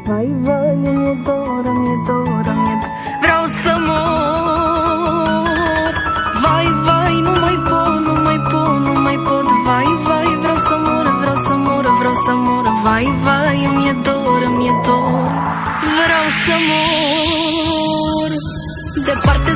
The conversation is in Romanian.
Vai, vai, mi-e dor, mi-e dor, mi-e dor. Vreau să mor. Vai, vai, nu mai pot, nu mai pot, nu mai pot. Vai, vai, vreau să mor, vreau să mor, vreau să mor. Vai, vai, mi-e dor, mi-e dor. Vreau să mor. Departe